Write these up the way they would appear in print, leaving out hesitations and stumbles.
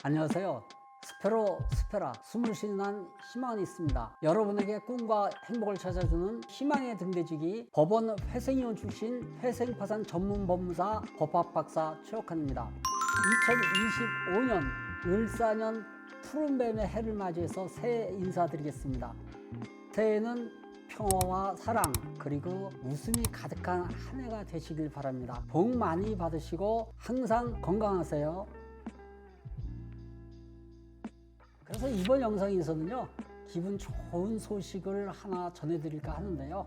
안녕하세요. 스페라 숨을 쉬는 한 희망이 있습니다. 여러분에게 꿈과 행복을 찾아주는 희망의 등대지기 법원 회생위원 출신 회생파산 전문 법무사 법학박사 최옥환입니다. 2025년 을사년 푸른뱀의 해를 맞이해서 새해 인사드리겠습니다. 새해에는 평화와 사랑 그리고 웃음이 가득한 한 해가 되시길 바랍니다. 복 많이 받으시고 항상 건강하세요. 그래서 이번 영상에서는요, 기분 좋은 소식을 하나 전해드릴까 하는데요.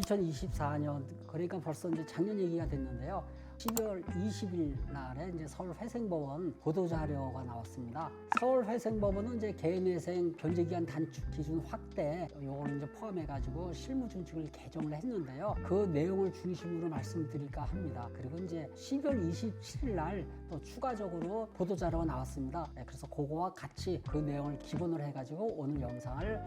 2024년, 그러니까 벌써 이제 작년 얘기가 됐는데요. 12월 20일 날에 이제 서울회생법원 보도자료가 나왔습니다. 서울회생법원은 이제 개인회생 변제기간 단축 기준 확대, 요걸 이제 포함해가지고 실무준칙을 개정을 했는데요. 그 내용을 중심으로 말씀드릴까 합니다. 그리고 이제 12월 27일 날 또 추가적으로 보도자료가 나왔습니다. 그래서 그거와 같이 그 내용을 기본으로 해가지고 오늘 영상을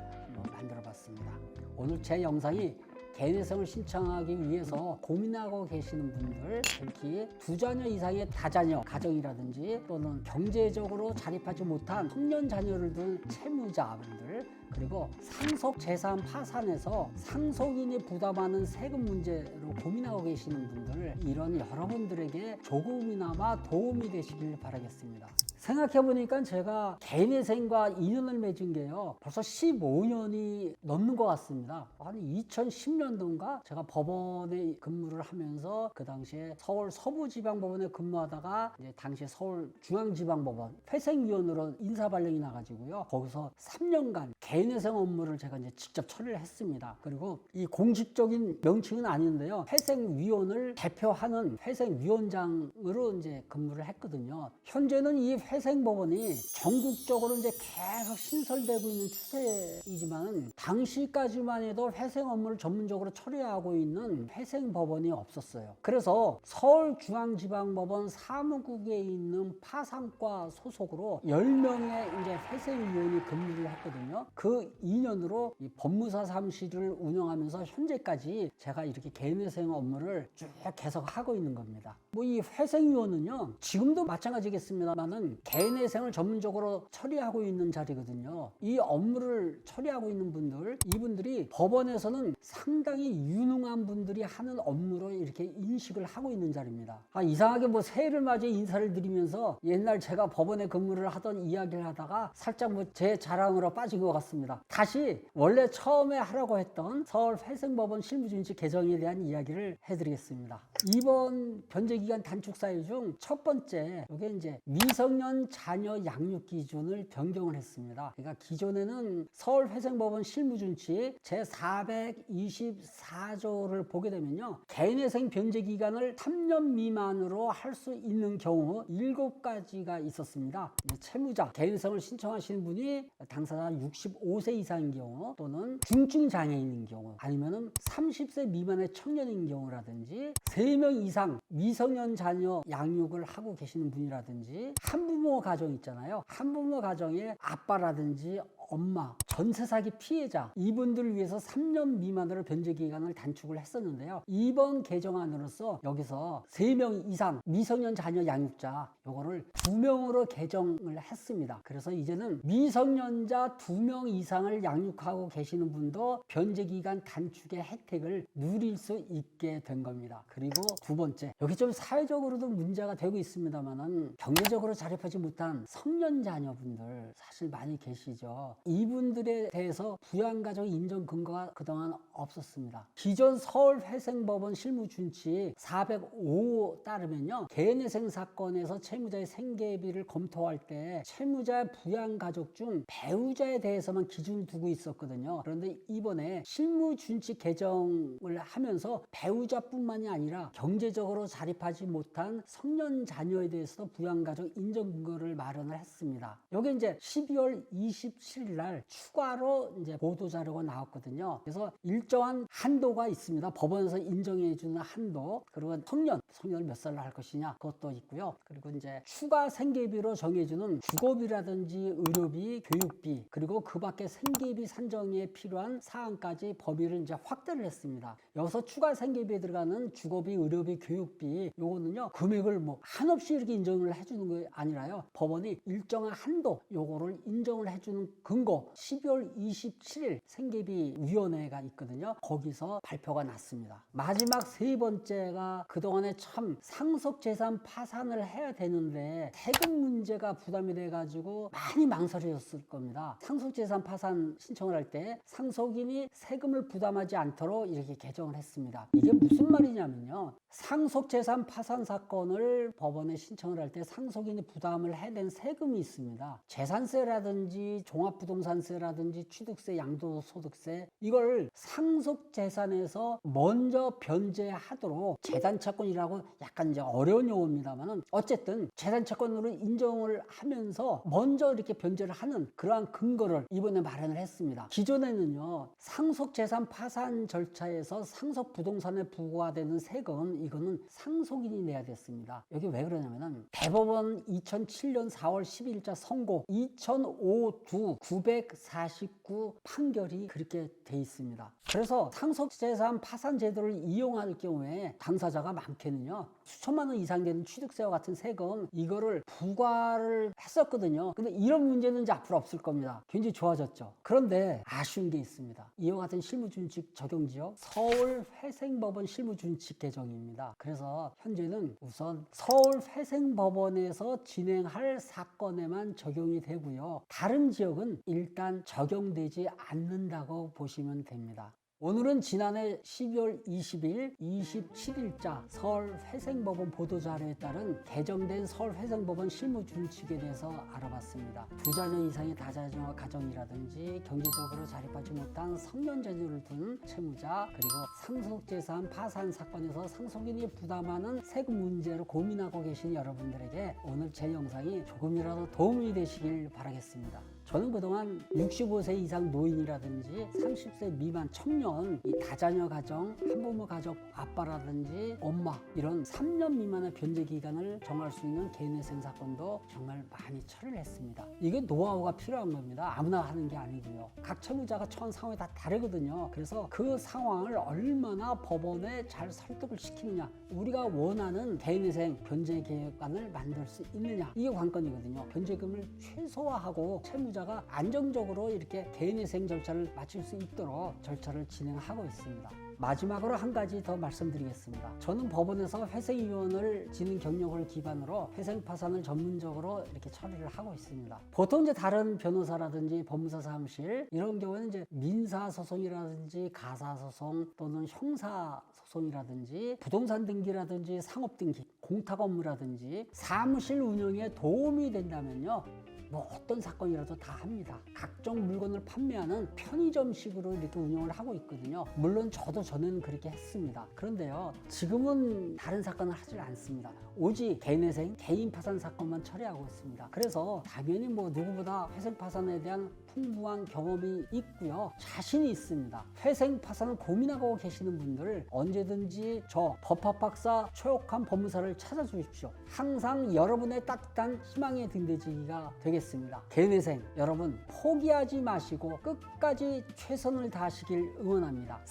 만들어 봤습니다. 오늘 제 영상이 개인회생을 신청하기 위해서 고민하고 계시는 분들, 특히 2자녀 이상의 다자녀 가정이라든지 또는 경제적으로 자립하지 못한 청년 자녀를 둔 채무자분들, 그리고 상속 재산 파산에서 상속인이 부담하는 세금 문제로 고민하고 계시는 분들, 이런 여러분들에게 조금이나마 도움이 되시길 바라겠습니다. 생각해보니까 제가 개인회생과 인연을 맺은 게요, 벌써 15년이 넘는 것 같습니다. 한 2010년도인가 제가 법원에 근무를 하면서 그 당시에 서울 서부지방법원에 근무하다가 이제 당시에 서울중앙지방법원 회생위원으로 인사발령이 나가지고요, 거기서 3년간 개인회생 업무를 제가 이제 직접 처리를 했습니다. 그리고 이 공식적인 명칭은 아닌데요, 회생위원을 대표하는 회생위원장으로 이제 근무를 했거든요. 현재는 이 회생법원이 전국적으로 이제 계속 신설되고 있는 추세이지만 당시까지만 해도 회생 업무를 전문적으로 처리하고 있는 회생법원이 없었어요. 그래서 서울중앙지방법원 사무국에 있는 파산과 소속으로 10명의 이제 회생위원이 근무를 했거든요. 그 2년으로 이 법무사 사무실을 운영하면서 현재까지 제가 이렇게 개인회생 업무를 쭉 계속 하고 있는 겁니다. 이 회생위원은요, 지금도 마찬가지겠습니다만은 개인회생을 전문적으로 처리하고 있는 자리거든요. 이 업무를 처리하고 있는 분들, 이분들이 법원에서는 상당히 유능한 분들이 하는 업무로 이렇게 인식을 하고 있는 자리입니다. 이상하게 새해를 맞이해 인사를 드리면서 옛날 제가 법원에 근무를 하던 이야기를 하다가 살짝 제 자랑으로 빠진 것 같습니다. 다시 원래 처음에 하라고 했던 서울회생법원 실무준칙 개정에 대한 이야기를 해드리겠습니다. 이번 변제기간 단축 사유 중 첫 번째, 이게 이제 미성년 자녀 양육 기준을 변경을 했습니다. 그러니까 기존에는 서울회생법원 실무준칙 제424조를 보게 되면요, 개인회생 변제기간을 3년 미만으로 할 수 있는 경우 7가지가 있었습니다. 채무자, 개인회생을 신청하시는 분이 당사자 65세 이상인 경우, 또는 중증 장애인인 경우, 아니면은 30세 미만의 청년인 경우라든지 3명 이상 미성년 자녀 양육을 하고 계시는 분이라든지 한부모 가정 있잖아요. 한부모 가정의 아빠라든지 엄마, 전세 사기 피해자, 이분들을 위해서 3년 미만으로 변제기간을 단축을 했었는데요. 이번 개정안으로서 여기서 3명 이상 미성년 자녀 양육자, 요거를 2명으로 개정을 했습니다. 그래서 이제는 미성년자 2명 이상을 양육하고 계시는 분도 변제기간 단축의 혜택을 누릴 수 있게 된 겁니다. 그리고 두 번째, 여기 좀 사회적으로도 문제가 되고 있습니다만은 경제적으로 자립하지 못한 성년 자녀분들 사실 많이 계시죠. 이분들에 대해서 부양가족 인정 근거가 그동안 없었습니다. 기존 서울회생법원 실무준칙 405 따르면요, 개인회생 사건에서 채무자의 생계비를 검토할 때 채무자의 부양가족 중 배우자에 대해서만 기준을 두고 있었거든요. 그런데 이번에 실무준칙 개정을 하면서 배우자뿐만이 아니라 경제적으로 자립하지 못한 성년 자녀에 대해서도 부양가족 인정 근거를 마련을 했습니다. 여기 이제 12월 27일 28일 날 추가로 이제 보도 자료가 나왔거든요. 그래서 일정한 한도가 있습니다. 법원에서 인정해 주는 한도, 그리고 성년을 몇 살로 할 것이냐 그것도 있고요. 그리고 이제 추가 생계비로 정해주는 주거비라든지 의료비, 교육비, 그리고 그 밖에 생계비 산정에 필요한 사항까지 법위를 이제 확대를 했습니다. 여기서 추가 생계비에 들어가는 주거비, 의료비, 교육비 요거는요 금액을 뭐 한없이 이렇게 인정을 해주는 게 아니라요, 법원이 일정한 한도 요거를 인정을 해주는 근거 12월 27일 생계비위원회가 있거든요. 거기서 발표가 났습니다. 마지막 세 번째가 그동안에 참 상속재산 파산을 해야 되는데 세금 문제가 부담이 돼가지고 많이 망설여졌을 겁니다. 상속재산 파산 신청을 할 때 상속인이 세금을 부담하지 않도록 이렇게 개정을 했습니다. 이게 무슨 말이냐면요, 상속재산 파산 사건을 법원에 신청을 할 때 상속인이 부담을 해야 되는 세금이 있습니다. 재산세라든지 종합부동산세라든지 취득세, 양도소득세, 이걸 상속재산에서 먼저 변제하도록 재산채권이라고 약간 이제 어려운 용어입니다만은 어쨌든 재산채권으로 인정을 하면서 먼저 이렇게 변제를 하는 그러한 근거를 이번에 마련을 했습니다. 기존에는요, 상속재산 파산 절차에서 상속부동산에 부과되는 세금, 이거는 상속인이 내야 됐습니다. 여기 왜 그러냐면은 대법원 2007년 4월 12일자 선고 2005-949 판결이 그렇게 돼 있습니다. 그래서 상속재산 파산 제도를 이용할 경우에 당사자가 많게는요 수천만 원 이상 되는 취득세와 같은 세금 이거를 부과를 했었거든요. 근데 이런 문제는 이제 앞으로 없을 겁니다. 굉장히 좋아졌죠. 그런데 아쉬운 게 있습니다. 이와 같은 실무준칙 적용지역 서울회생법원 실무준칙 개정입니다. 그래서 현재는 우선 서울회생법원에서 진행할 사건에만 적용이 되고요, 다른 지역은 일단 적용되지 않는다고 보시면 됩니다. 오늘은 지난해 12월 20일, 27일자 서울회생법원 보도자료에 따른 개정된 서울회생법원 실무준칙에 대해서 알아봤습니다. 2자녀 이상의 다자녀 가정이라든지 경제적으로 자립하지 못한 성년자녀를 둔 채무자, 그리고 상속재산 파산 사건에서 상속인이 부담하는 세금 문제를 고민하고 계신 여러분들에게 오늘 제 영상이 조금이라도 도움이 되시길 바라겠습니다. 저는 그동안 65세 이상 노인이라든지 30세 미만 청년, 이 다자녀 가정, 한부모 가족 아빠라든지 엄마, 이런 3년 미만의 변제 기간을 정할 수 있는 개인회생 사건도 정말 많이 처리를 했습니다. 이게 노하우가 필요한 겁니다. 아무나 하는 게 아니고요. 각 채무자가 처한 상황이 다 다르거든요. 그래서 그 상황을 얼마나 법원에 잘 설득을 시키느냐, 우리가 원하는 개인회생 변제 계획안을 만들 수 있느냐, 이게 관건이거든요. 변제금을 최소화하고 채무자가 안정적으로 이렇게 개인회생 절차를 마칠 수 있도록 절차를 진행하고 있습니다. 마지막으로 한 가지 더 말씀드리겠습니다. 저는 법원에서 회생위원을 지닌 경력을 기반으로 회생 파산을 전문적으로 이렇게 처리를 하고 있습니다. 보통 이제 다른 변호사라든지 법무사 사무실 이런 경우에는 이제 민사소송이라든지 가사소송 또는 형사소송이라든지 부동산 등기라든지 상업등기, 공탁 업무라든지 사무실 운영에 도움이 된다면요, 뭐 어떤 사건이라도 다 합니다. 각종 물건을 판매하는 편의점식으로 이렇게 운영을 하고 있거든요. 물론 저도 전에는 그렇게 했습니다. 그런데요, 지금은 다른 사건을 하질 않습니다. 오직 개인회생, 개인 파산 사건만 처리하고 있습니다. 그래서 당연히 뭐 누구보다 회생 파산에 대한 풍부한 경험이 있고요, 자신이 있습니다. 회생 파산을 고민하고 계시는 분들 언제든지 저 법학박사 최옥한 법무사를 찾아주십시오. 항상 여러분의 따뜻한 희망의 등대지기가 되겠습니다. 개인회생 여러분 포기하지 마시고 끝까지 최선을 다하시길 응원합니다.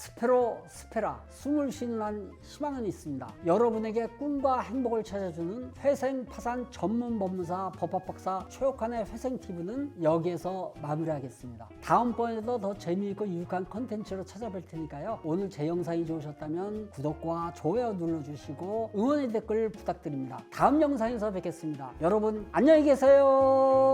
스페라 숨을 쉬는 한 희망은 있습니다. 여러분에게 꿈과 행복을 찾아주는 회생 파산 전문 법무사 법학박사 최옥한의 회생TV는 여기에서 마무리하겠습니다. 다음번에도 더 재미있고 유익한 컨텐츠로 찾아뵐 테니까요, 오늘 제 영상이 좋으셨다면 구독과 좋아요 눌러주시고 응원의 댓글 부탁드립니다. 다음 영상에서 뵙겠습니다. 여러분 안녕히 계세요.